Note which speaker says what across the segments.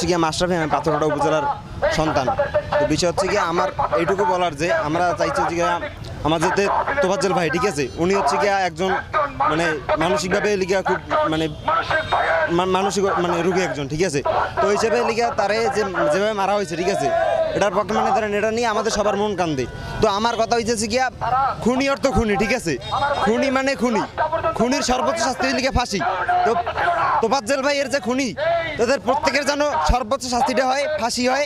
Speaker 1: হচ্ছে গিয়ে মাশরাফি, আমি পাথরঘাটা উপজেলার সন্তান। তো বিষয় হচ্ছে গিয়ে আমার এইটুকু বলার যে আমরা চাইছি হচ্ছে গিয়ে আমার যাতে তোফাজ্জল ভাই, ঠিক আছে, উনি হচ্ছে গিয়া একজন মানে মানসিকভাবে লিগা খুব মানে মানসিক মানে রোগী একজন, ঠিক আছে। তো ওই হিসেবে লিগা তারে যেভাবে মারা হয়েছে, ঠিক আছে, এটার পক্ষে মানে ধরেন এটা নিয়ে আমাদের সবার মন কান্দে। তো আমার কথা হইতেছে গিয়া খুনি অর্থ খুনি, ঠিক আছে, খুনি মানে খুনি, খুনির সর্বোচ্চ শাস্তি লিখে ফাঁসি। তো তোফাজ্জল ভাইয়ের যে খুনি, তাদের প্রত্যেকের যেন সর্বোচ্চ শাস্তিটা হয়, ফাঁসি হয়,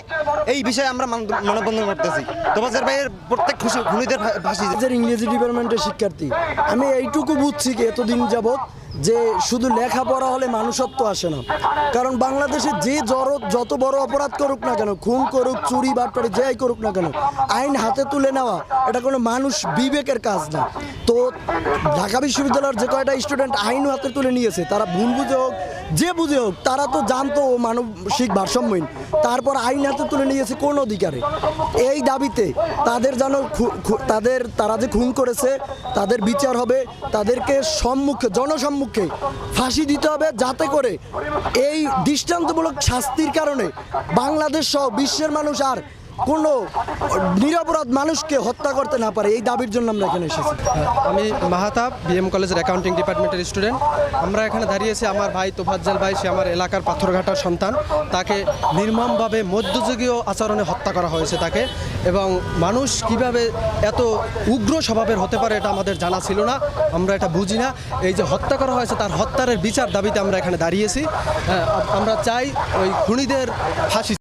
Speaker 1: এই বিষয়ে আমরা মানববন্ধন করতেছি। তোফাজ্জল ভাইয়ের প্রত্যেক খুনিদের ফাঁসি।
Speaker 2: ইংরেজি ডিপার্টমেন্টের শিক্ষার্থী, আমি এইটুকু বুঝছি কি এতদিন যাবৎ যে শুধু লেখাপড়া হলে মানুষত্ব আসে না। কারণ বাংলাদেশে যে যত বড় অপরাধ করুক না কেন, খুন করুক, চুরি বাটপারি যাই করুক না কেন, আইন হাতে তুলে নেওয়া এটা কোনো মানুষ বিবেকের কাজ না। তো ঢাকা বিশ্ববিদ্যালয়ের যে কয়টা স্টুডেন্ট আইন হাতে তুলে নিয়েছে, তারা ভুল বুঝে হোক যে বুঝে হোক, তারা তো জানতো মানসিক ভারসাম্যহীন, তারপর আইন হাতে তুলে নিয়েছে কোন অধিকারে? এই দাবিতে তাদের যেন তারা যে খুন করেছে তাদের বিচার হবে, তাদেরকে জনসম্মুখে ফাঁসি দিতে হবে, যাতে করে এই দৃষ্টান্তমূলক শাস্তির কারণে বাংলাদেশ সহ বিশ্বের মানুষ আর কোনো নিরপরাধ মানুষকে হত্যা করতে না পারে। এই দাবির জন্য আমরা এখানে এসেছি।
Speaker 3: আমি মাহাতাব, বিএম কলেজের অ্যাকাউন্টিং ডিপার্টমেন্টের স্টুডেন্ট। আমরা এখানে দাঁড়িয়েছি, আমার ভাই তোফাজ্জল ভাই, সে আমার এলাকার পাথরঘাটার সন্তান। তাকে নির্মমভাবে মধ্যযুগীয় আচরণে হত্যা করা হয়েছে তাকে, এবং মানুষ কিভাবে এত উগ্র স্বভাবের হতে পারে এটা আমাদের জানা ছিল না, আমরা এটা বুঝি না। এই যে হত্যা করা হয়েছে তার হত্যার বিচার দাবিতে আমরা এখানে দাঁড়িয়েছি। আমরা চাই ওই খুনিদের ফাঁসি।